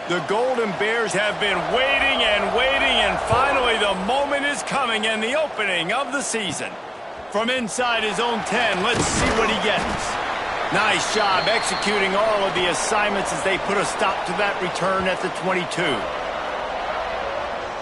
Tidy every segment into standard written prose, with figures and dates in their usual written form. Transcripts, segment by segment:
The Golden Bears have been waiting and finally the moment is coming and the opening of the season. From inside his own 10, let's see what he gets. Nice job executing all of the assignments as they put a stop to that return at the 22.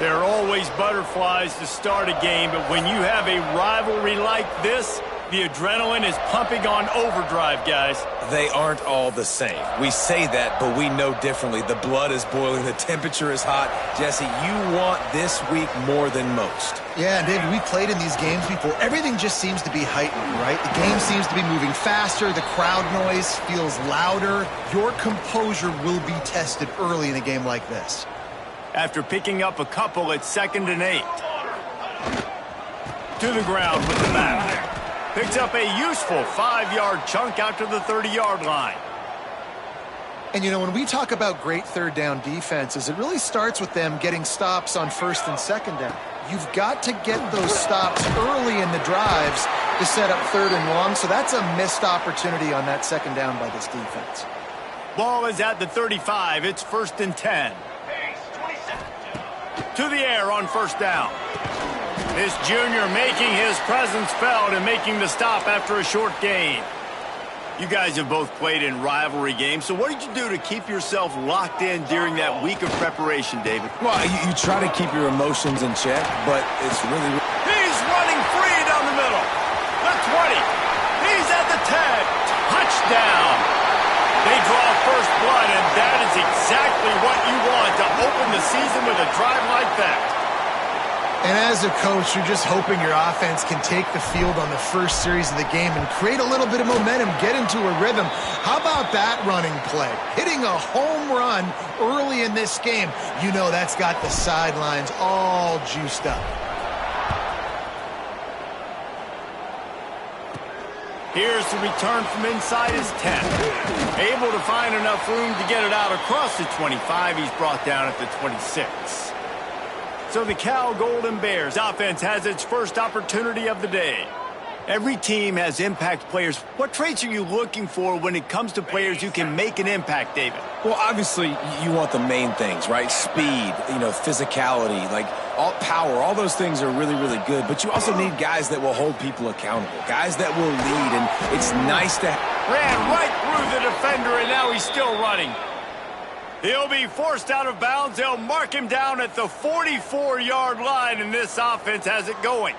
There are always butterflies to start a game, but when you have a rivalry like this, the adrenaline is pumping on overdrive, guys. They aren't all the same. We say that, but we know differently. The blood is boiling. The temperature is hot. Jesse, you want this week more than most. Yeah, David, we played in these games before. Everything just seems to be heightened, right? The game seems to be moving faster. The crowd noise feels louder. Your composure will be tested early in a game like this. After picking up a couple, it's 2nd and 8. To the ground with the back. Picks up a useful 5-yard chunk out to the 30-yard line. And, you know, when we talk about great third down defenses, it really starts with them getting stops on 1st and 2nd down. You've got to get those stops early in the drives to set up 3rd and long, so that's a missed opportunity on that 2nd down by this defense. Ball is at the 35. It's 1st and 10. To the air on 1st down. This junior making his presence felt and making the stop after a short gain. You guys have both played in rivalry games, so what did you do to keep yourself locked in during that week of preparation, David? Well, you try to keep your emotions in check, but it's really... He's running free down the middle. The 20. He's at the 10. Touchdown. They draw first blood, and that is exactly what you want to open the season with a drive like that. And as a coach, you're just hoping your offense can take the field on the first series of the game and create a little bit of momentum, get into a rhythm. How about that running play? Hitting a home run early in this game. You know that's got the sidelines all juiced up. Here's the return from inside his 10. Able to find enough room to get it out across the 25. He's brought down at the 26. So the Cal Golden Bears offense has its first opportunity of the day. Every team has impact players. What traits are you looking for when it comes to players who can make an impact, David? Well, obviously, you want the main things, right? Speed, physicality, like all power, all those things are really, really good. But you also need guys that will hold people accountable, guys that will lead, and it's nice to... Ran right through the defender, and now he's still running. He'll be forced out of bounds. They'll mark him down at the 44-yard line, and this offense has it going.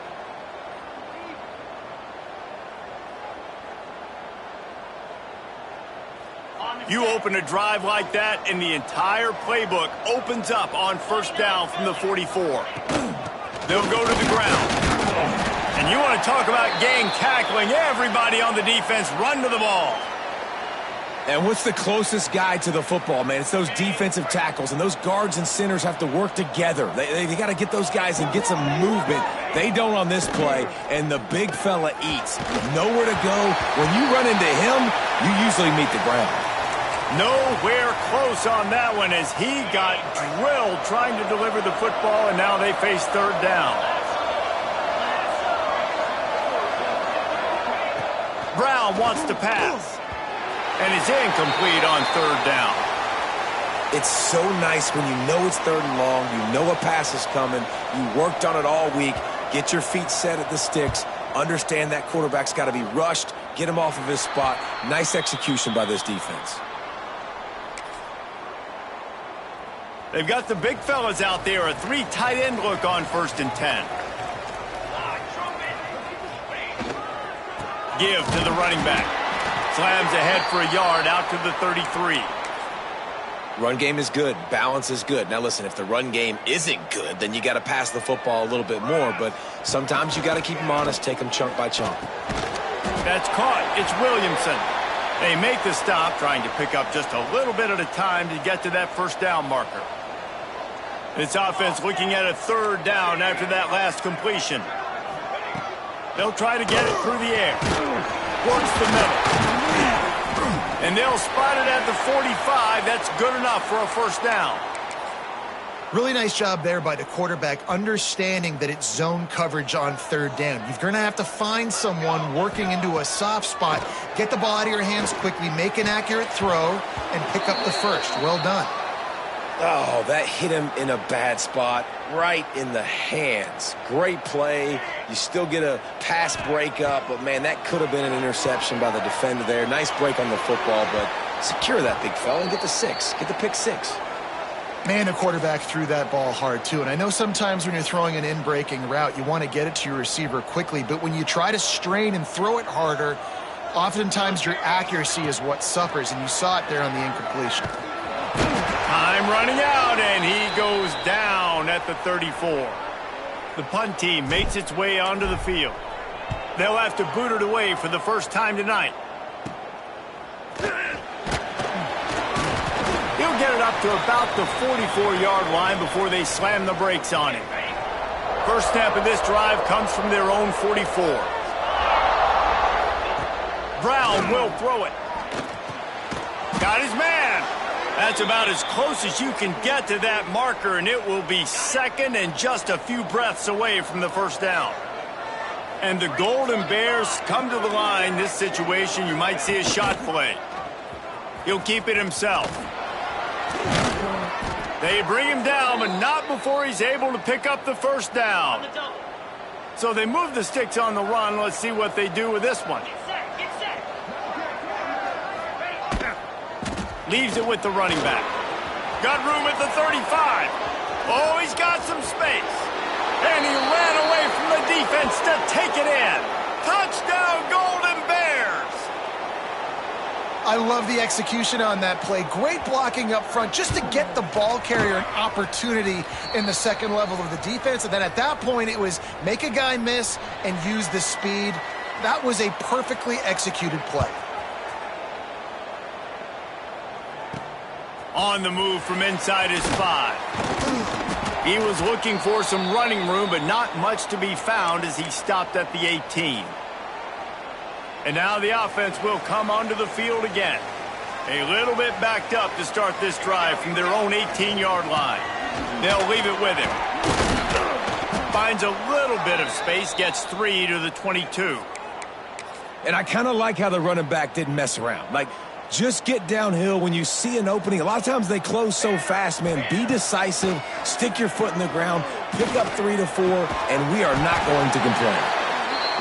You open a drive like that, and the entire playbook opens up on 1st down from the 44. They'll go to the ground. And you want to talk about gang tackling. Everybody on the defense run to the ball. And what's the closest guy to the football, man? It's those defensive tackles, and those guards and centers have to work together. They got to get those guys and get some movement. They don't on this play, and the big fella eats. Nowhere to go. When you run into him, you usually meet the ground. Nowhere close on that one as he got drilled trying to deliver the football, and now they face 3rd down. Brown wants to pass. And it's incomplete on 3rd down. It's so nice when you know it's 3rd and long, you know a pass is coming, you worked on it all week, get your feet set at the sticks, understand that quarterback's got to be rushed, get him off of his spot. Nice execution by this defense. They've got the big fellas out there, a 3 tight end look on 1st and 10. Give to the running back. Slams ahead for a yard out to the 33. Run game is good. Balance is good. Now, listen, if the run game isn't good, then you got to pass the football a little bit more. But sometimes you got to keep them honest, take them chunk by chunk. That's caught. It's Williamson. They make the stop, trying to pick up just a little bit at a time to get to that 1st down marker. This offense looking at a 3rd down after that last completion. They'll try to get it through the air. Works the middle. And they'll spot it at the 45. That's good enough for a 1st down. Really nice job there by the quarterback, understanding that it's zone coverage on 3rd down. You're going to have to find someone working into a soft spot, get the ball out of your hands quickly, make an accurate throw, and pick up the 1st. Well done. Oh, that hit him in a bad spot, right in the hands. Great play. You still get a pass breakup, but, man, that could have been an interception by the defender there. Nice break on the football, but secure that big fella and get the 6. Get the pick 6. Man, the quarterback threw that ball hard, too. And I know sometimes when you're throwing an in-breaking route, you want to get it to your receiver quickly. But when you try to strain and throw it harder, oftentimes your accuracy is what suffers. And you saw it there on the incompletion. Time running out, and he goes down at the 34. The punt team makes its way onto the field. They'll have to boot it away for the first time tonight. He'll get it up to about the 44-yard line before they slam the brakes on him. First snap of this drive comes from their own 44. Brown will throw it. Got his man. That's about as close as you can get to that marker, and it will be second and just a few breaths away from the first down. And the Golden Bears come to the line. This situation, you might see a shot play. He'll keep it himself. They bring him down, but not before he's able to pick up the first down. So they move the sticks on the run. Let's see what they do with this one. Leaves it with the running back. Got room at the 35. Oh, he's got some space. And he ran away from the defense to take it in. Touchdown, Golden Bears. I love the execution on that play. Great blocking up front just to get the ball carrier an opportunity in the second level of the defense. And then at that point, it was make a guy miss and use the speed. That was a perfectly executed play. On the move from inside his 5. He was looking for some running room, but not much to be found as he stopped at the 18. And now the offense will come onto the field again. A little bit backed up to start this drive from their own 18-yard line. They'll leave it with him. Finds a little bit of space, gets 3 to the 22. And I kind of like how the running back didn't mess around. Like, just get downhill when you see an opening. A lot of times they close so fast, man. Be decisive, stick your foot in the ground, pick up 3 to 4, and we are not going to complain.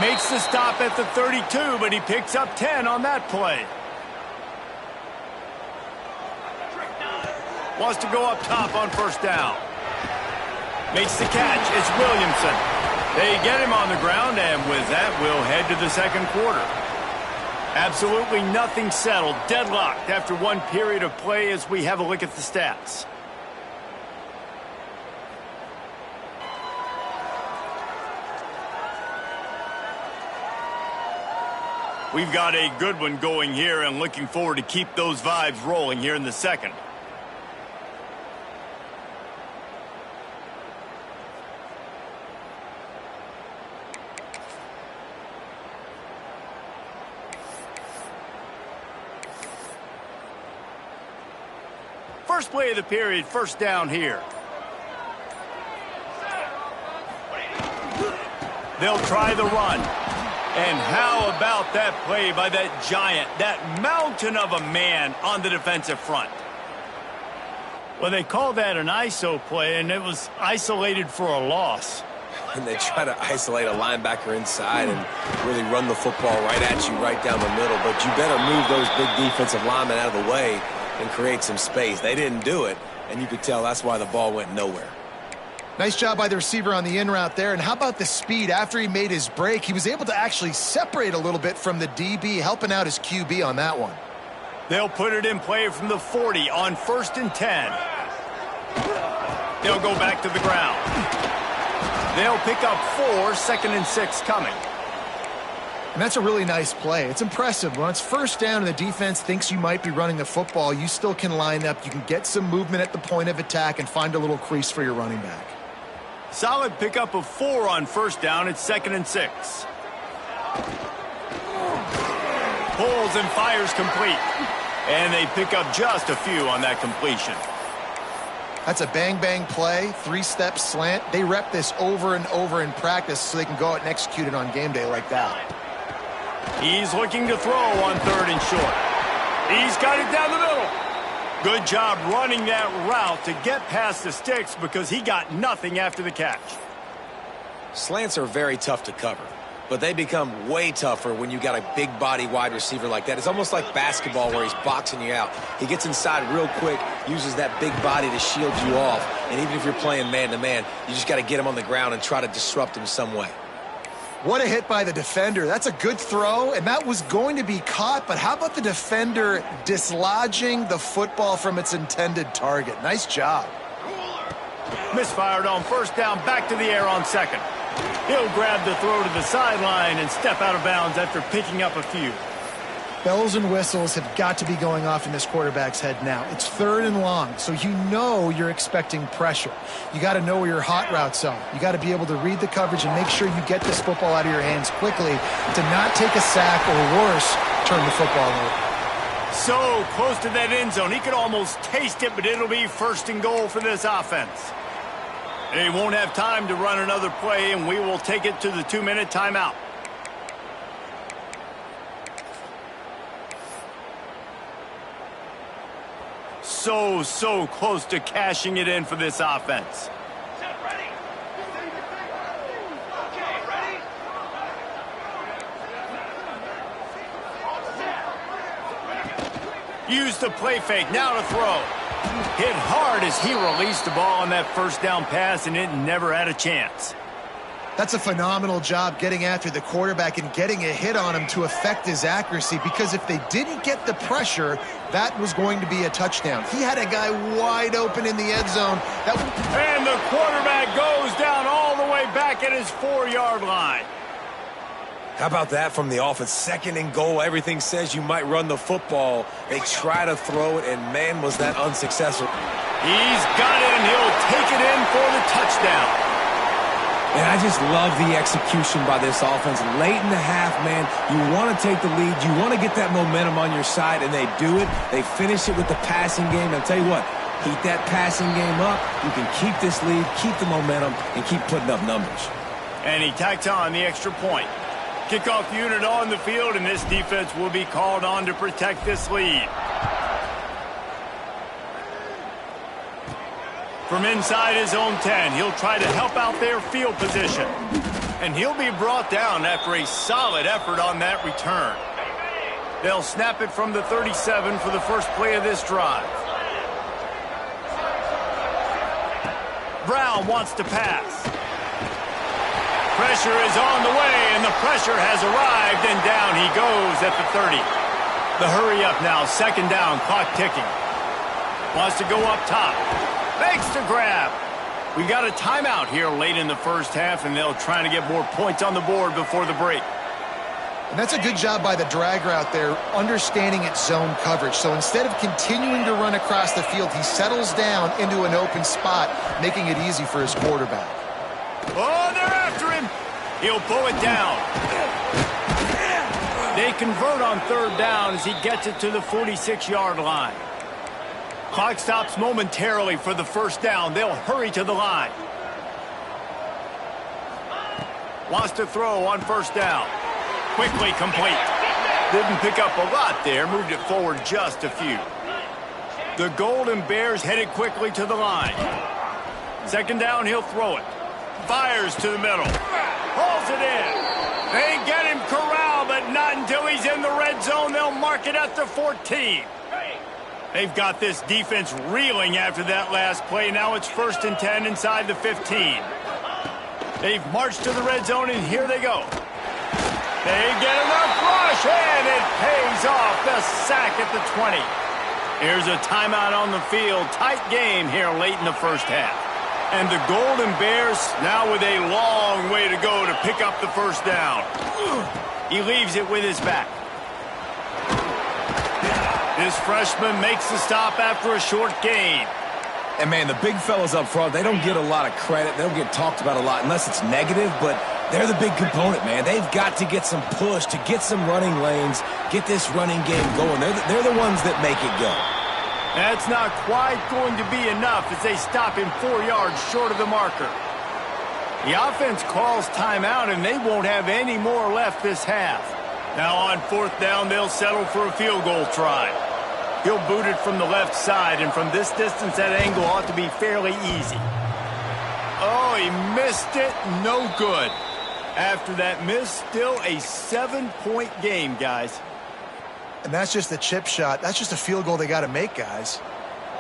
Makes the stop at the 32, but he picks up 10 on that play. Wants to go up top on first down. Makes the catch. It's Williamson. They get him on the ground, and with that, we'll head to the second quarter. Absolutely nothing settled. Deadlocked after one period of play as we have a look at the stats. We've got a good one going here and looking forward to keep those vibes rolling here in the second. First play of the period, first down here. They'll try the run. And how about that play by that giant, that mountain of a man on the defensive front? Well, they call that an ISO play, and it was isolated for a loss. And they try to isolate a linebacker inside and really run the football right at you, right down the middle. But you better move those big defensive linemen out of the way and create some space. They didn't do it, and you could tell that's why the ball went nowhere. Nice job by the receiver on the in route there. And how about the speed? After he made his break, he was able to actually separate a little bit from the DB, helping out his QB on that one. They'll put it in play from the 40 on 1st and 10. They'll go back to the ground. They'll pick up 4, 2nd and 6 coming. And that's a really nice play. It's impressive. When it's first down and the defense thinks you might be running the football, you still can line up. You can get some movement at the point of attack and find a little crease for your running back. Solid pickup of 4 on first down. It's 2nd and 6. Pulls and fires complete. And they pick up just a few on that completion. That's a bang-bang play, 3-step slant. They rep this over and over in practice so they can go out and execute it on game day like that. He's looking to throw on 3rd and short. He's got it down the middle. Good job running that route to get past the sticks because he got nothing after the catch. Slants are very tough to cover, but they become way tougher when you got a big body wide receiver like that. It's almost like basketball where he's boxing you out. He gets inside real quick, uses that big body to shield you off, and even if you're playing man-to-man, you just got to get him on the ground and try to disrupt him some way. What a hit by the defender. That's a good throw, and that was going to be caught, but how about the defender dislodging the football from its intended target? Nice job. Misfired on first down, back to the air on second. He'll grab the throw to the sideline and step out of bounds after picking up a few. Bells and whistles have got to be going off in this quarterback's head now. It's 3rd and long, so you know you're expecting pressure. You got to know where your hot routes are. You got to be able to read the coverage and make sure you get this football out of your hands quickly to not take a sack or worse, turn the football over. So close to that end zone. He could almost taste it, but it'll be 1st and goal for this offense. They won't have time to run another play, and we will take it to the 2-minute timeout. So close to cashing it in for this offense. Use the play fake, now to throw. Hit hard as he released the ball on that first down pass, and it never had a chance. That's a phenomenal job getting after the quarterback and getting a hit on him to affect his accuracy, because if they didn't get the pressure, that was going to be a touchdown. He had a guy wide open in the end zone. And the quarterback goes down all the way back at his 4-yard line. How about that from the offense? 2nd and goal. Everything says you might run the football. They try to throw it, and man, was that unsuccessful. He's got it, and he'll take it in for the touchdown. And I just love the execution by this offense. Late in the half, man, you want to take the lead. You want to get that momentum on your side, and they do it. They finish it with the passing game. I'll tell you what, keep that passing game up. You can keep this lead, keep the momentum, and keep putting up numbers. And he tacks on the extra point. Kickoff unit on the field, and this defense will be called on to protect this lead. From inside his own 10, he'll try to help out their field position. And he'll be brought down after a solid effort on that return. They'll snap it from the 37 for the first play of this drive. Brown wants to pass. Pressure is on the way, and the pressure has arrived, and down he goes at the 30. The hurry up now, 2nd down, clock ticking. Wants to go up top. Makes the grab. We've got a timeout here late in the first half, and they'll try to get more points on the board before the break. And that's a good job by the drag route there, understanding its zone coverage. So instead of continuing to run across the field, he settles down into an open spot, making it easy for his quarterback. Oh, they're after him. He'll pull it down. They convert on 3rd down as he gets it to the 46-yard line. Clock stops momentarily for the 1st down. They'll hurry to the line. Wants to throw on 1st down. Quickly complete. Didn't pick up a lot there. Moved it forward just a few. The Golden Bears headed quickly to the line. 2nd down, he'll throw it. Fires to the middle. Hauls it in. They get him corralled, but not until he's in the red zone. They'll mark it at the 14. They've got this defense reeling after that last play. Now it's 1st and 10 inside the 15. They've marched to the red zone, and here they go. They get enough rush, and it pays off. The sack at the 20. Here's a timeout on the field. Tight game here late in the first half. And the Golden Bears now with a long way to go to pick up the 1st down. He leaves it with his back. This freshman makes the stop after a short gain. And, man, the big fellas up front, they don't get a lot of credit. They don't get talked about a lot unless it's negative, but they're the big component, man. They've got to get some push, to get some running lanes, get this running game going. They're the ones that make it go. That's not quite going to be enough as they stop him 4 yards short of the marker. The offense calls timeout, and they won't have any more left this half. Now on 4th down, they'll settle for a field goal try. He'll boot it from the left side, and from this distance, that angle ought to be fairly easy. Oh, he missed it. No good. After that miss, still a 7-point game, guys. And that's just a chip shot. That's just a field goal they got to make, guys.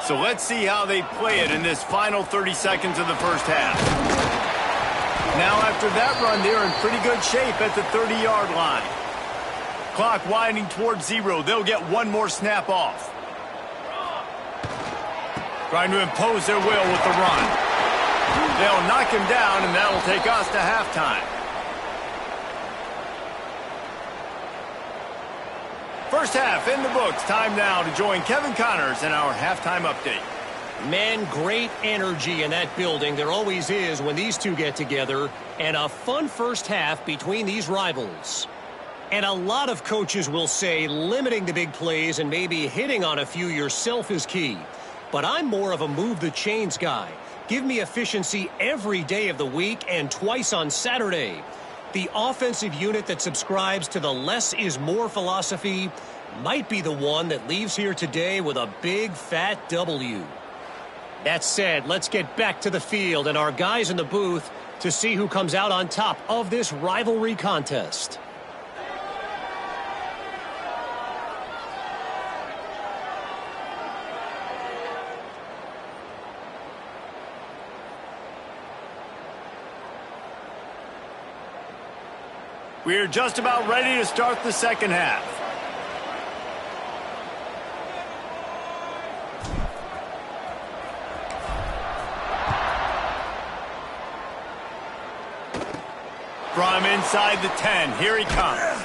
So let's see how they play it in this final 30 seconds of the first half. Now, after that run, they're in pretty good shape at the 30-yard line. Clock winding towards 0. They'll get one more snap off. Trying to impose their will with the run. They'll knock him down, and that'll take us to halftime. First half in the books. Time now to join Kevin Connors in our halftime update. Man, great energy in that building. There always is when these two get together. And a fun first half between these rivals. And a lot of coaches will say limiting the big plays and maybe hitting on a few yourself is key. But I'm more of a move the chains guy. Give me efficiency every day of the week and twice on Saturday. The offensive unit that subscribes to the less is more philosophy might be the one that leaves here today with a big fat W. That said, let's get back to the field and our guys in the booth to see who comes out on top of this rivalry contest. We're just about ready to start the second half. From inside the 10, here he comes.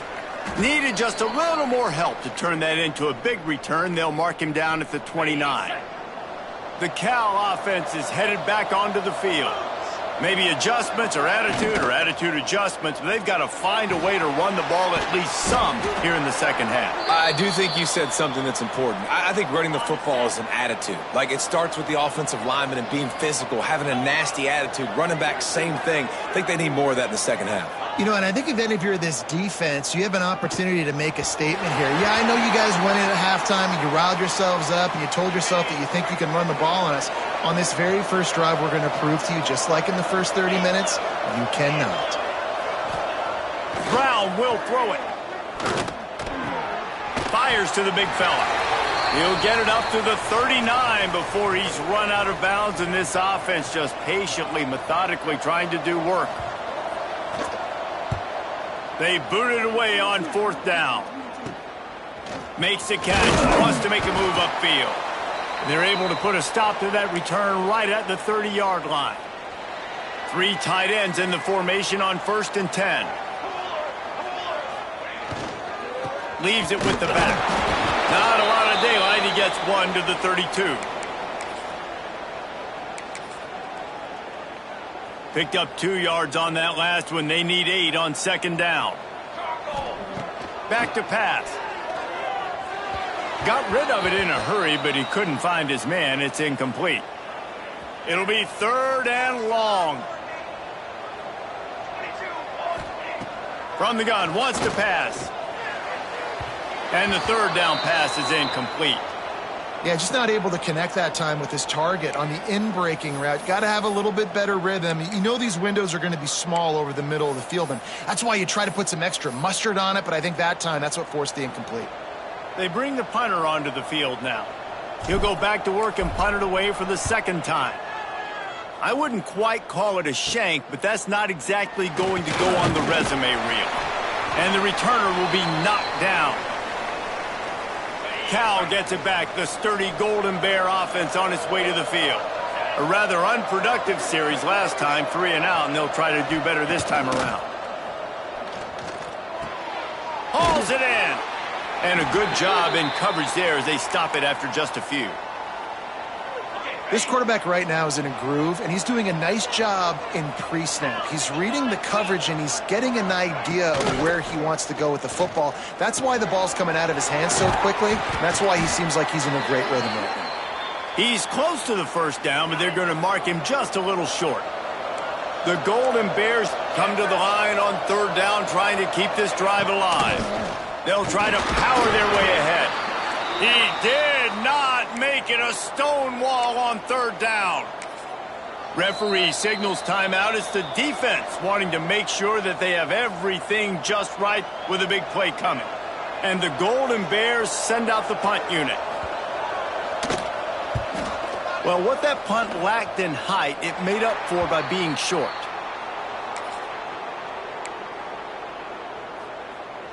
Needed just a little more help to turn that into a big return. They'll mark him down at the 29. The Cal offense is headed back onto the field. Maybe adjustments or attitude adjustments, but they've got to find a way to run the ball at least some here in the second half. I do think you said something that's important. I think running the football is an attitude. Like, it starts with the offensive lineman and being physical, having a nasty attitude. Running back, same thing. I think they need more of that in the second half. You know, and I think then if you're this defense, you have an opportunity to make a statement here. Yeah, I know you guys went in at halftime and you riled yourselves up and you told yourself that you think you can run the ball on us. On this very first drive, we're going to prove to you, just like in the first 30 minutes, you cannot. Brown will throw it. Fires to the big fella. He'll get it up to the 39 before he's run out of bounds, and this offense just patiently, methodically trying to do work. They boot it away on fourth down. Makes the catch, wants to make a move upfield. They're able to put a stop to that return right at the 30-yard line. 3 tight ends in the formation on 1st and 10. Leaves it with the back. Not a lot of daylight. He gets one to the 32. Picked up 2 yards on that last one. They need 8 on 2nd down. Back to pass. Got rid of it in a hurry, but he couldn't find his man. It's incomplete. It'll be 3rd and long. From the gun, wants to pass. And the 3rd down pass is incomplete. Yeah, just not able to connect that time with his target on the in-breaking route. Got to have a little bit better rhythm. You know these windows are going to be small over the middle of the field, and that's why you try to put some extra mustard on it, but I think that time that's what forced the incomplete. They bring the punter onto the field now. He'll go back to work and punt it away for the 2nd time. I wouldn't quite call it a shank, but that's not exactly going to go on the resume reel. And the returner will be knocked down. Cal gets it back. The sturdy Golden Bear offense on its way to the field. A rather unproductive series last time, 3 and out, and they'll try to do better this time around. Hauls it in. And a good job in coverage there as they stop it after just a few. This quarterback right now is in a groove, and he's doing a nice job in pre-snap. He's reading the coverage, and he's getting an idea of where he wants to go with the football. That's why the ball's coming out of his hands so quickly. That's why he seems like he's in a great rhythm right now. He's close to the 1st down, but they're going to mark him just a little short. The Golden Bears come to the line on 3rd down, trying to keep this drive alive. They'll try to power their way ahead. He did, did not make it a stone wall on third down. Referee signals timeout. It's the defense wanting to make sure that they have everything just right with a big play coming. And the Golden Bears send out the punt unit. Well, what that punt lacked in height, it made up for by being short.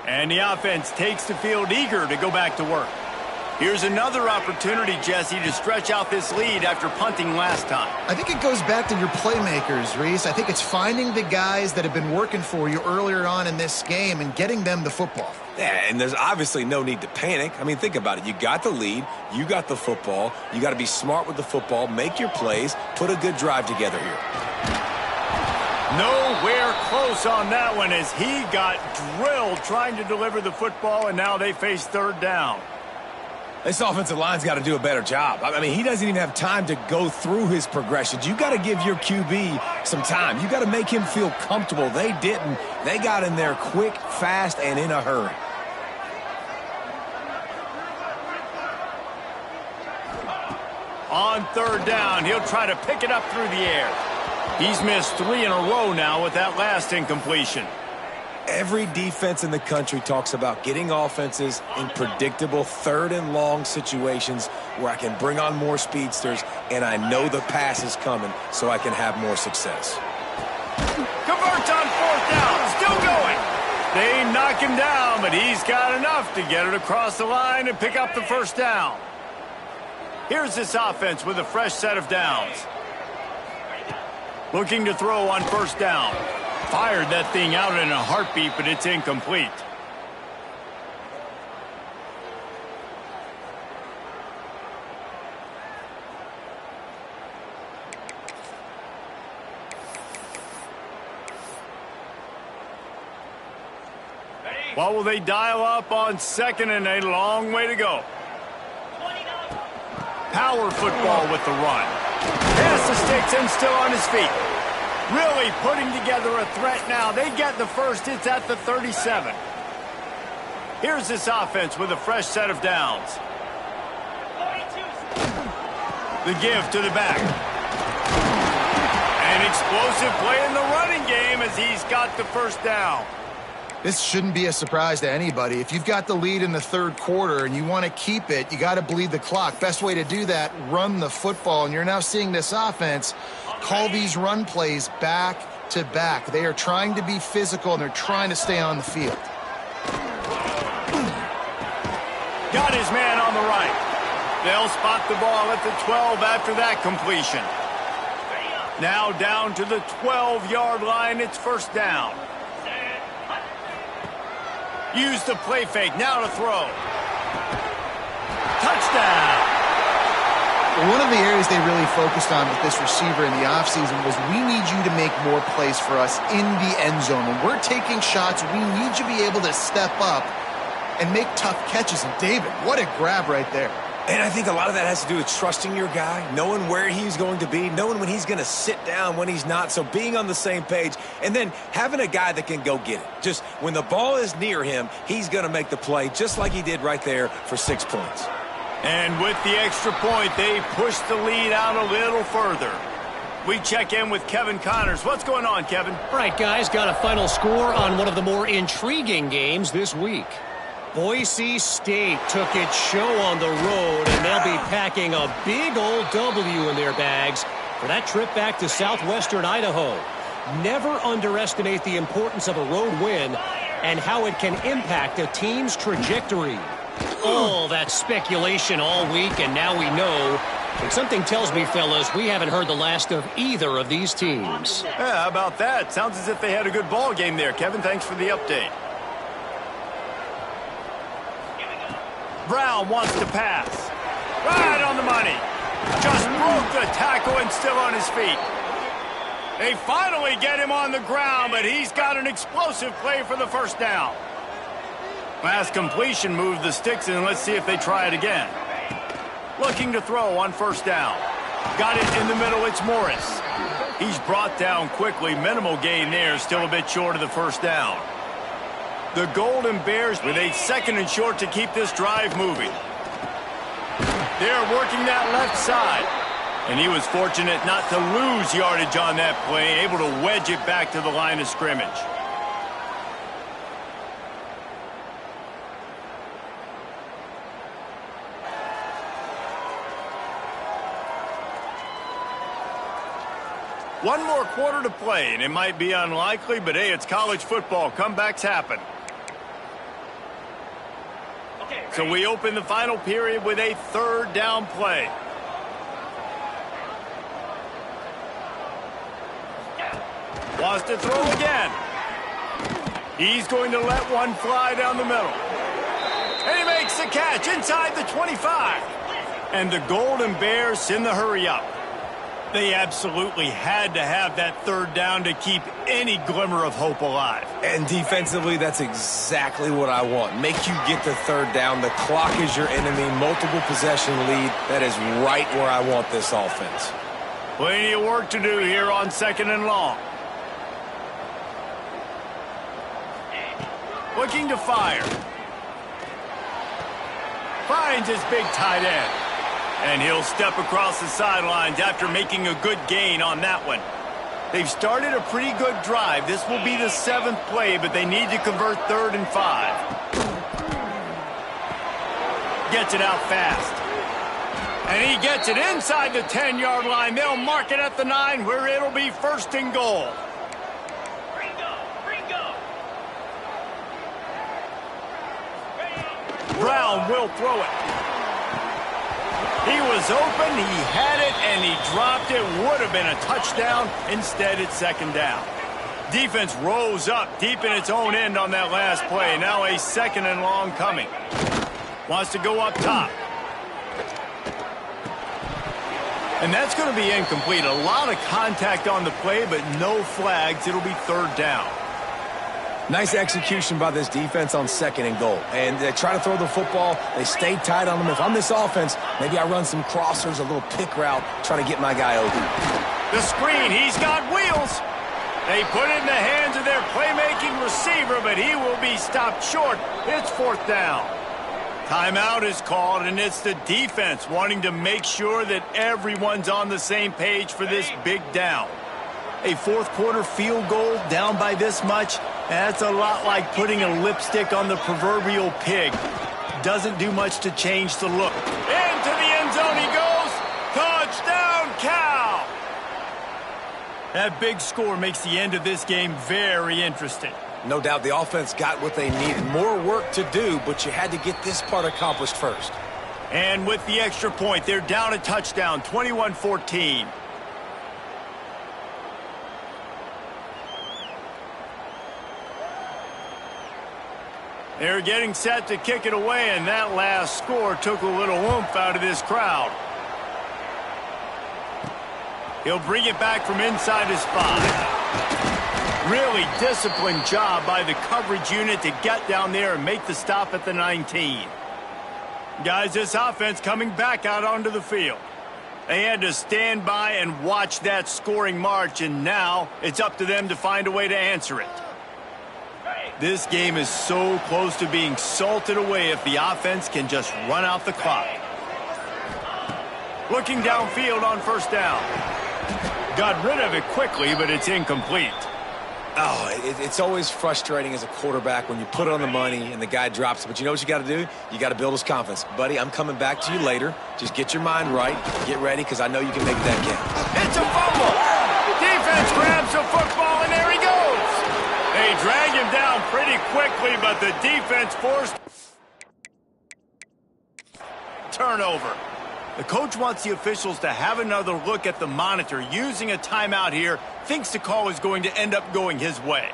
And the offense takes the field eager to go back to work. Here's another opportunity, Jesse, to stretch out this lead after punting last time. I think it goes back to your playmakers, Reese. I think it's finding the guys that have been working for you earlier on in this game and getting them the football. Yeah, and there's obviously no need to panic. I mean, think about it. You got the lead. You got the football. You got to be smart with the football. Make your plays. Put a good drive together here. Nowhere close on that one as he got drilled trying to deliver the football, and now they face third down. This offensive line's got to do a better job. I mean, he doesn't even have time to go through his progressions. You got to give your QB some time. You got to make him feel comfortable. They didn't. They got in there quick, fast, and in a hurry. On third down, he'll try to pick it up through the air. He's missed 3 in a row now with that last incompletion. Every defense in the country talks about getting offenses in predictable third and long situations where I can bring on more speedsters and I know the pass is coming so I can have more success. Converts on fourth down, still going. They knock him down, but he's got enough to get it across the line and pick up the first down. Here's this offense with a fresh set of downs. Looking to throw on first down. Fired that thing out in a heartbeat, but it's incomplete. What will they dial up on second and a long way to go? Power football with the run. Pass the sticks and still on his feet. Really putting together a threat now. They get the first. It's at the 37. Here's this offense with a fresh set of downs. The give to the back. An explosive play in the running game as he's got the first down. This shouldn't be a surprise to anybody. If you've got the lead in the third quarter and you want to keep it, you got to bleed the clock. Best way to do that, run the football. And you're now seeing this offense call these run plays back to back. They are trying to be physical and they're trying to stay on the field. Got his man on the right. They'll spot the ball at the 12 after that completion. Now down to the 12-yard line. It's first down. Use the play fake. Now to throw. Touchdown. One of the areas they really focused on with this receiver in the offseason was we need you to make more plays for us in the end zone. When we're taking shots, we need you to be able to step up and make tough catches. And David, what a grab right there. And I think a lot of that has to do with trusting your guy, knowing where he's going to be, knowing when he's going to sit down, when he's not. So being on the same page and then having a guy that can go get it. Just when the ball is near him, he's going to make the play just like he did right there for 6 points. And with the extra point, they push the lead out a little further. We check in with Kevin Connors. What's going on, Kevin? All right, guys, got a final score on one of the more intriguing games this week. Boise State took its show on the road, and they'll be packing a big old W in their bags for that trip back to southwestern Idaho. Never underestimate the importance of a road win and how it can impact a team's trajectory. All that speculation all week, and now we know. And something tells me, fellas, we haven't heard the last of either of these teams. Yeah, how about that? Sounds as if they had a good ball game there. Kevin, thanks for the update. Brown wants to pass. Right on the money. Just broke the tackle and still on his feet. They finally get him on the ground, but he's got an explosive play for the first down. Last completion moved the sticks, and let's see if they try it again. Looking to throw on first down. Got it in the middle. It's Morris. He's brought down quickly. Minimal gain there. Still a bit short of the first down. The Golden Bears with a second and short to keep this drive moving. They're working that left side. And he was fortunate not to lose yardage on that play, able to wedge it back to the line of scrimmage. One more quarter to play, and it might be unlikely, but hey, it's college football. Comebacks happen. So we open the final period with a third down play. Wants to throw again. He's going to let one fly down the middle. And he makes the catch inside the 25. And the Golden Bears send the hurry up. They absolutely had to have that third down to keep any glimmer of hope alive. And defensively, that's exactly what I want. Make you get the third down. The clock is your enemy. Multiple possession lead. That is right where I want this offense. Plenty of work to do here on 2nd and long. Looking to fire. Finds his big tight end. And he'll step across the sidelines after making a good gain on that one. They've started a pretty good drive. This will be the 7th play, but they need to convert 3rd and 5. Gets it out fast. And he gets it inside the 10-yard line. They'll mark it at the 9 where it'll be 1st and goal. Brown will throw it. He was open, he had it, and he dropped it. Would have been a touchdown. Instead, it's 2nd down. Defense rose up deep in its own end on that last play. Now a 2nd and long coming. Wants to go up top. And that's going to be incomplete. A lot of contact on the play, but no flags. It'll be 3rd down. Nice execution by this defense on 2nd and goal. And they try to throw the football. They stay tight on them. If I'm this offense, maybe I run some crossers, a little pick route, try to get my guy open. The screen, he's got wheels. They put it in the hands of their playmaking receiver, but he will be stopped short. It's 4th down. Timeout is called, and it's the defense wanting to make sure that everyone's on the same page for this big down. A 4th quarter field goal down by this much, that's a lot like putting a lipstick on the proverbial pig. Doesn't do much to change the look. Into the end zone he goes. Touchdown, Cal! That big score makes the end of this game very interesting. No doubt the offense got what they needed. More work to do, but you had to get this part accomplished first. And with the extra point, they're down a touchdown, 21-14. They're getting set to kick it away, and that last score took a little oomph out of this crowd. He'll bring it back from inside his 5. Really disciplined job by the coverage unit to get down there and make the stop at the 19. Guys, this offense coming back out onto the field. They had to stand by and watch that scoring march, and now it's up to them to find a way to answer it. This game is so close to being salted away if the offense can just run out the clock. Looking downfield on 1st down. Got rid of it quickly, but it's incomplete. Oh, it's always frustrating as a quarterback when you put it on the money and the guy drops it. But you know what you got to do? You got to build his confidence. Buddy, I'm coming back to you later. Just get your mind right. Get ready, because I know you can make that count. It's a fumble. Defense grabs the football, and there he goes. They drag him down pretty quickly, but the defense forced turnover. The coach wants the officials to have another look at the monitor. Using a timeout here, thinks the call is going to end up going his way.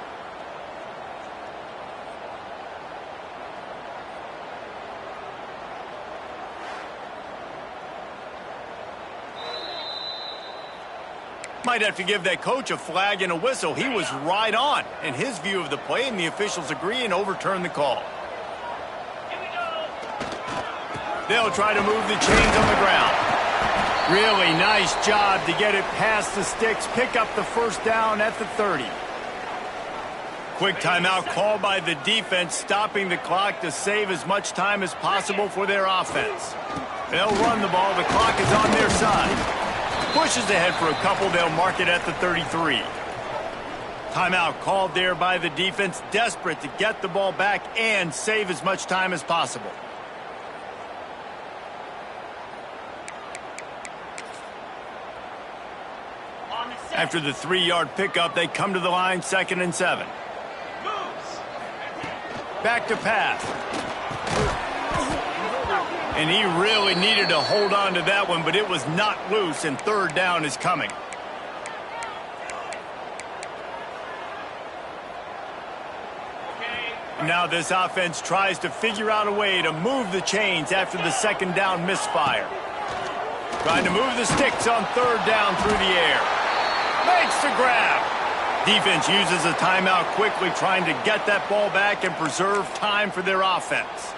Might have to give that coach a flag and a whistle. He was right on in his view of the play, and the officials agree and overturn the call. They'll try to move the chains on the ground. Really nice job to get it past the sticks, pick up the 1st down at the 30. Quick timeout called by the defense, stopping the clock to save as much time as possible for their offense. They'll run the ball. The clock is on their side. Pushes ahead for a couple. They'll mark it at the 33. Timeout called there by the defense, desperate to get the ball back and save as much time as possible. After the 3-yard pickup, they come to the line, 2nd and 7. Back to pass. And he really needed to hold on to that one, but it was not loose, and 3rd down is coming. Now this offense tries to figure out a way to move the chains after the 2nd down misfire. Trying to move the sticks on 3rd down through the air. Makes the grab. Defense uses a timeout quickly, trying to get that ball back and preserve time for their offense.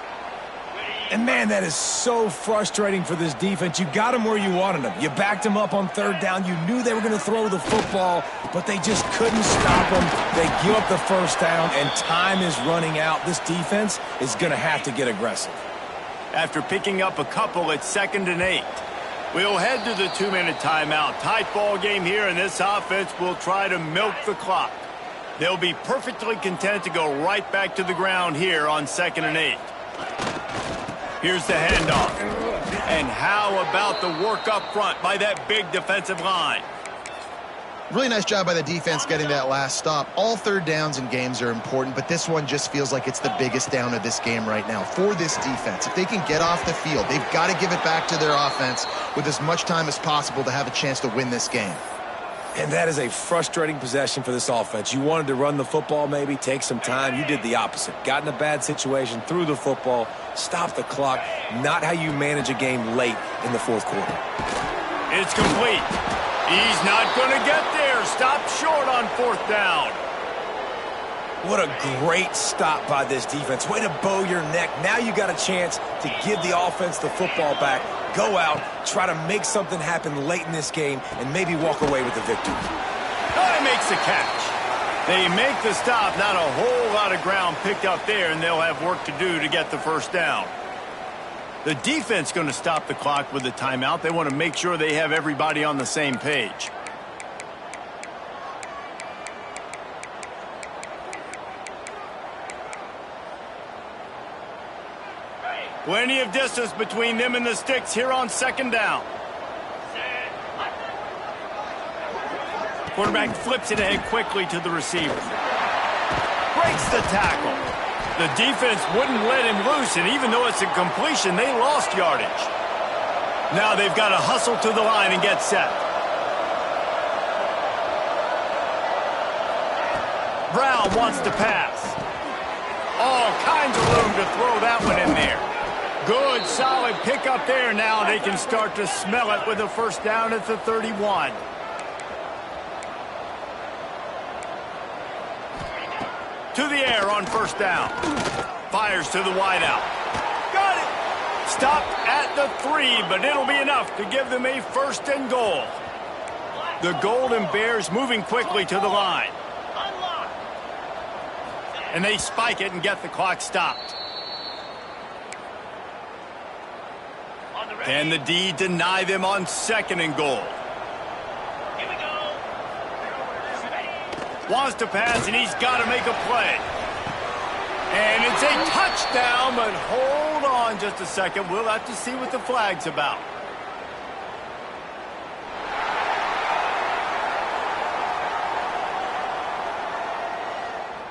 And, man, that is so frustrating for this defense. You got them where you wanted them. You backed them up on 3rd down. You knew they were going to throw the football, but they just couldn't stop them. They give up the 1st down, and time is running out. This defense is going to have to get aggressive. After picking up a couple, it's 2nd and 8. We'll head to the 2-minute timeout. Tight ball game here, and this offense will try to milk the clock. They'll be perfectly content to go right back to the ground here on 2nd and 8. Here's the handoff. And how about the work up front by that big defensive line? Really nice job by the defense getting that last stop. All 3rd downs in games are important, but this one just feels like it's the biggest down of this game right now for this defense. If they can get off the field, they've got to give it back to their offense with as much time as possible to have a chance to win this game. And that is a frustrating possession for this offense. You wanted to run the football, maybe take some time. You did the opposite. Got in a bad situation, threw the football, stopped the clock. Not how you manage a game late in the 4th quarter. It's complete. He's not going to get there. Stopped short on 4th down. What a great stop by this defense. Way to bow your neck. Now you got a chance to give the offense the football back. Go out, try to make something happen late in this game, and maybe walk away with the victory. Oh, he makes the catch. They make the stop. Not a whole lot of ground picked up there, and they'll have work to do to get the 1st down. The defense going to stop the clock with the timeout. They want to make sure they have everybody on the same page. Plenty of distance between them and the sticks here on 2nd down. Quarterback flips it ahead quickly to the receiver. Breaks the tackle. The defense wouldn't let him loose, and even though it's a completion, they lost yardage. Now they've got to hustle to the line and get set. Brown wants to pass. All kinds of room to throw that one in there. Good, solid pickup there. Now they can start to smell it with a 1st down at the 31. To the air on 1st down. Fires to the wideout. Got it. Stopped at the 3, but it'll be enough to give them a 1st and goal. The Golden Bears moving quickly to the line. And they spike it and get the clock stopped. Can the D deny them on 2nd and goal? Here we go. Wants to pass, and he's got to make a play. And it's a touchdown, but hold on just a second. We'll have to see what the flag's about.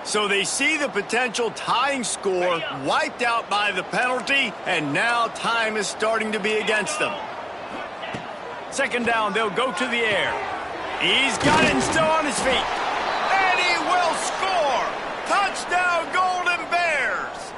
So they see the potential tying score wiped out by the penalty, and now time is starting to be against them. 2nd down, they'll go to the air. He's got it and still on his feet. And he will score! Touchdown, Golden Bears!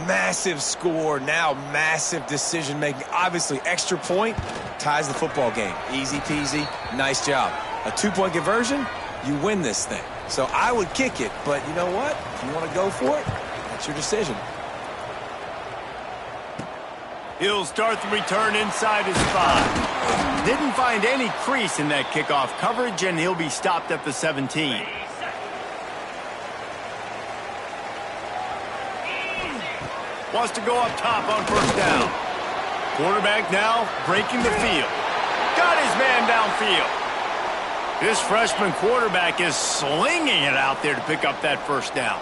Massive score, now massive decision-making. Obviously, extra point ties the football game. Easy peasy, nice job. A 2-point conversion, you win this thing. So I would kick it, but you know what? If you want to go for it, that's your decision. He'll start the return inside his 5. Didn't find any crease in that kickoff coverage, and he'll be stopped at the 17. Wants to go up top on 1st down. Quarterback now breaking the field. Got his man downfield. This freshman quarterback is slinging it out there to pick up that first down.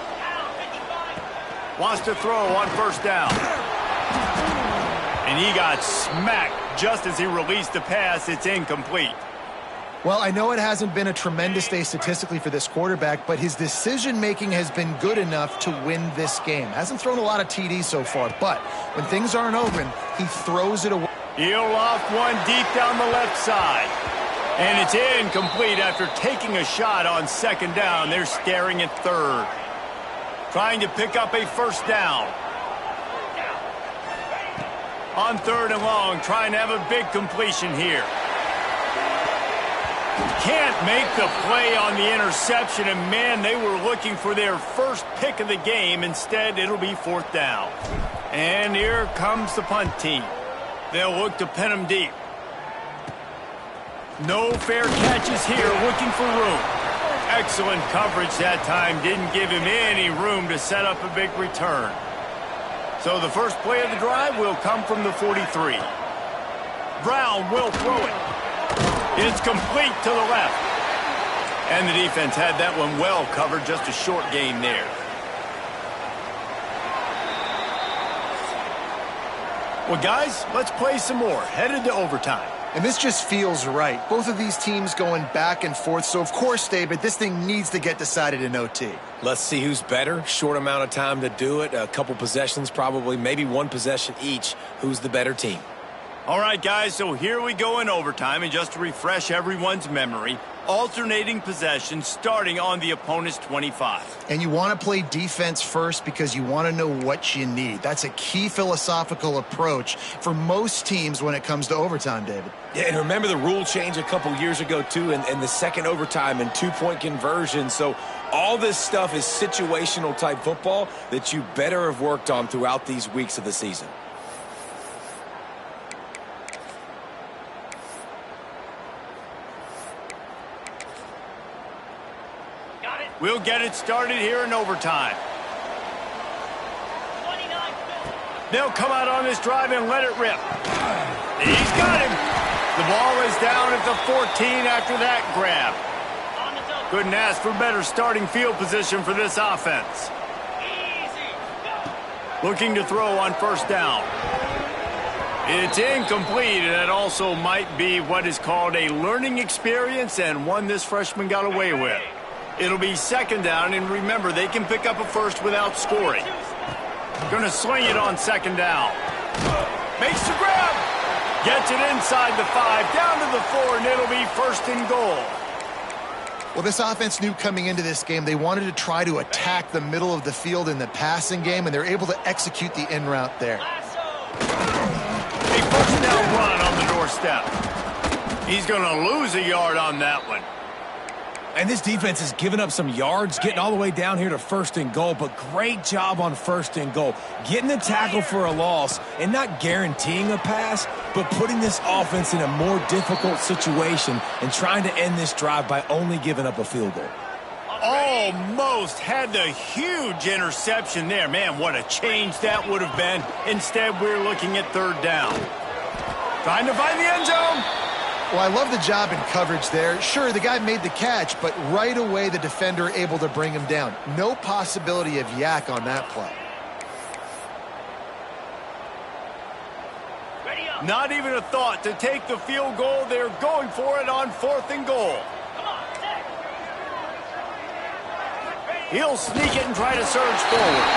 Wants to throw on first down. And he got smacked just as he released the pass. It's incomplete. Well, I know it hasn't been a tremendous day statistically for this quarterback, but his decision-making has been good enough to win this game. Hasn't thrown a lot of TDs so far, but when things aren't open, he throws it away. He'll off one deep down the left side. And it's incomplete after taking a shot on second down. They're staring at third. Trying to pick up a first down. On third and long, trying to have a big completion here. Can't make the play on the interception, and man, they were looking for their first pick of the game. Instead, it'll be fourth down. And here comes the punt team. They'll look to pin them deep. No fair catches here, looking for room. Excellent coverage that time. Didn't give him any room to set up a big return. So the first play of the drive will come from the 43. Brown will throw it. It's complete to the left. And the defense had that one well covered. Just a short gain there. Well, guys, let's play some more. Headed to overtime. And this just feels right. Both of these teams going back and forth. So, of course, David, this thing needs to get decided in OT. Let's see who's better. Short amount of time to do it. A couple possessions probably. Maybe one possession each. Who's the better team? All right, guys, so here we go in overtime. And just to refresh everyone's memory, alternating possessions starting on the opponent's 25. And you want to play defense first because you want to know what you need. That's a key philosophical approach for most teams when it comes to overtime, David. Yeah, and remember the rule change a couple years ago, too, and the second overtime and two-point conversion. So all this stuff is situational type football that you better have worked on throughout these weeks of the season. We'll get it started here in overtime. They'll come out on this drive and let it rip. He's got him. The ball is down at the 14 after that grab. Couldn't ask for better starting field position for this offense. Looking to throw on first down. It's incomplete, and it also might be what is called a learning experience and one this freshman got away with. It'll be second down, and remember, they can pick up a first without scoring. Going to swing it on second down. Makes the grab. Gets it inside the 5, down to the 4, and it'll be first and goal. Well, this offense knew coming into this game they wanted to try to attack the middle of the field in the passing game, and they're able to execute the in route there. A first down run on the doorstep. He's going to lose a yard on that one. And this defense has given up some yards, getting all the way down here to first and goal, but great job on first and goal. Getting the tackle for a loss and not guaranteeing a pass, but putting this offense in a more difficult situation and trying to end this drive by only giving up a field goal. Almost had the huge interception there. Man, what a change that would have been. Instead, we're looking at third down. Trying to find the end zone. Well, I love the job in coverage there. Sure, the guy made the catch, but right away the defender able to bring him down. No possibility of yak on that play. Not even a thought to take the field goal. They're going for it on fourth and goal. He'll sneak it and try to surge forward.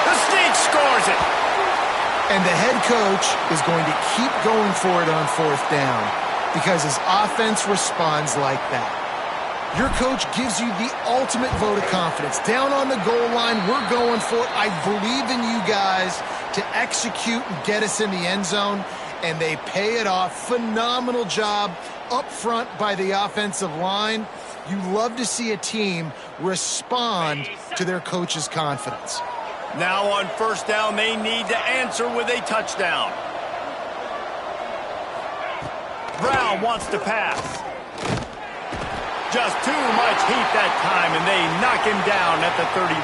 The sneak scores it. And the head coach is going to keep going for it on fourth down, because his offense responds like that. Your coach gives you the ultimate vote of confidence. Down on the goal line, we're going for it. I believe in you guys to execute and get us in the end zone, and they pay it off. Phenomenal job up front by the offensive line. You love to see a team respond to their coach's confidence. Now on first down, they need to answer with a touchdown. Brown wants to pass. Just too much heat that time, and they knock him down at the 31.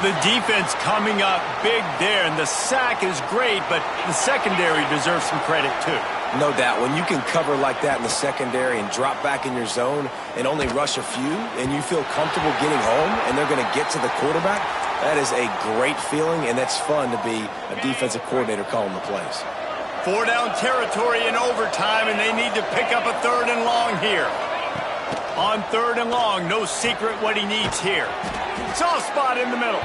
The defense coming up big there, and the sack is great, but the secondary deserves some credit too. No doubt. When you can cover like that in the secondary and drop back in your zone and only rush a few, and you feel comfortable getting home and they're going to get to the quarterback, that is a great feeling, and that's fun to be a defensive coordinator calling the plays. 4-down territory in overtime, and they need to pick up a 3rd and long here. On 3rd and long, no secret what he needs here. Soft spot in the middle.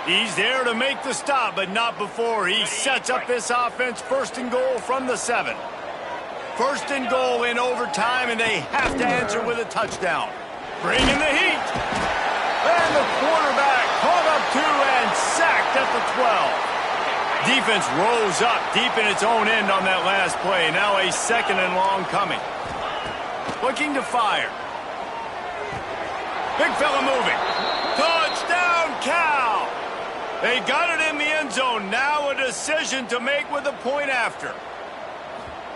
He's there to make the stop, but not before he sets up this offense. 1st and goal from the 7. 1st and goal in overtime, and they have to answer with a touchdown. Bring in the heat. And the quarterback caught up to and sacked at the 12. Defense rose up deep in its own end on that last play. Now a 2nd and long coming. Looking to fire. Big fella moving. Touchdown, Cal! They got it in the end zone. Now a decision to make with a point after.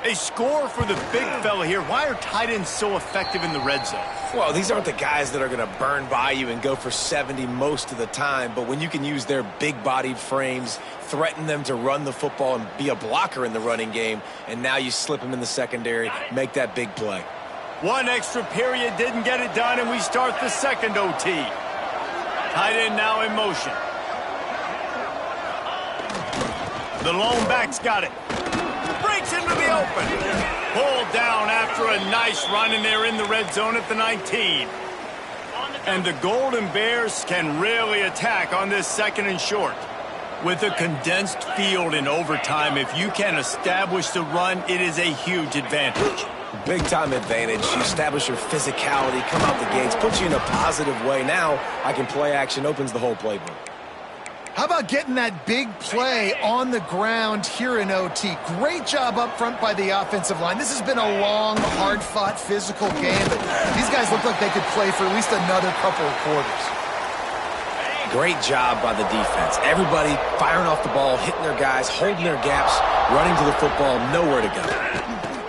A score for the big fella here. Why are tight ends so effective in the red zone? Well, these aren't the guys that are going to burn by you and go for 70 most of the time, but when you can use their big-bodied frames, threaten them to run the football and be a blocker in the running game, and now you slip them in the secondary, make that big play. One extra period didn't get it done, and we start the 2nd OT. Tight end now in motion. The lone back's got it. Breaks into the open. Pulled down after a nice run, and they're in the red zone at the 19. And the Golden Bears can really attack on this 2nd and short. With a condensed field in overtime, if you can establish the run, it is a huge advantage. Big-time advantage. You establish your physicality, come out the gates, put you in a positive way. Now, I can play action, opens the whole playbook. How about getting that big play on the ground here in OT? Great job up front by the offensive line. This has been a long, hard-fought, physical game, but these guys look like they could play for at least another couple of quarters. Great job by the defense. Everybody firing off the ball, hitting their guys, holding their gaps, running to the football, nowhere to go.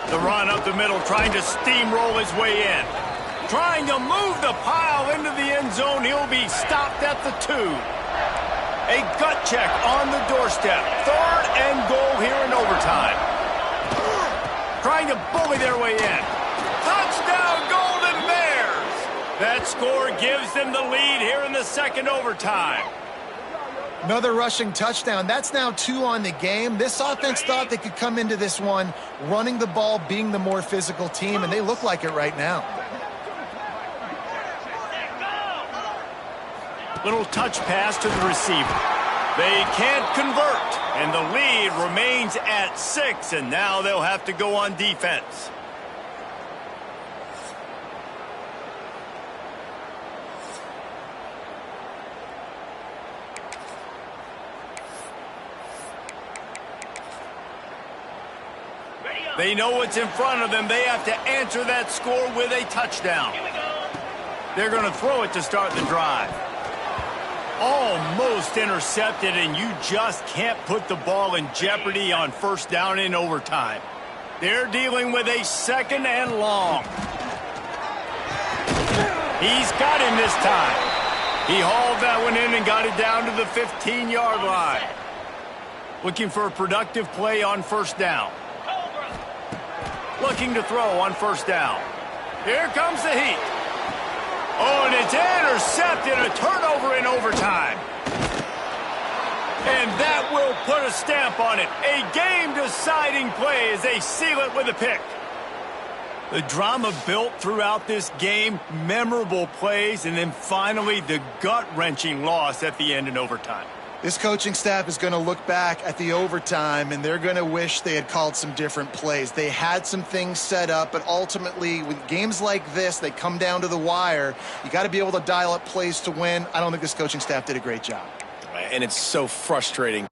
The run up the middle, trying to steamroll his way in. Trying to move the pile into the end zone. He'll be stopped at the 2. A gut check on the doorstep. 3rd and goal here in overtime. Trying to bully their way in. Touchdown, Golden Bears! That score gives them the lead here in the 2nd overtime. Another rushing touchdown. That's now 2 on the game. This offense thought they could come into this one running the ball, being the more physical team, and they look like it right now. Little touch pass to the receiver. They can't convert, and the lead remains at 6, and now they'll have to go on defense. They know what's in front of them. They have to answer that score with a touchdown. They're going to throw it to start the drive. Almost intercepted, and you just can't put the ball in jeopardy on 1st down in overtime. They're dealing with a 2nd and long. He's got him this time. He hauled that one in and got it down to the 15-yard line. Looking for a productive play on 1st down. Looking to throw on 1st down. Here comes the heat. Oh, and it's intercepted. A turnover in overtime. And that will put a stamp on it. A game-deciding play as they seal it with a pick. The drama built throughout this game, memorable plays, and then finally the gut-wrenching loss at the end in overtime. This coaching staff is going to look back at the overtime, and they're going to wish they had called some different plays. They had some things set up, but ultimately, with games like this, they come down to the wire. You got to be able to dial up plays to win. I don't think this coaching staff did a great job. And it's so frustrating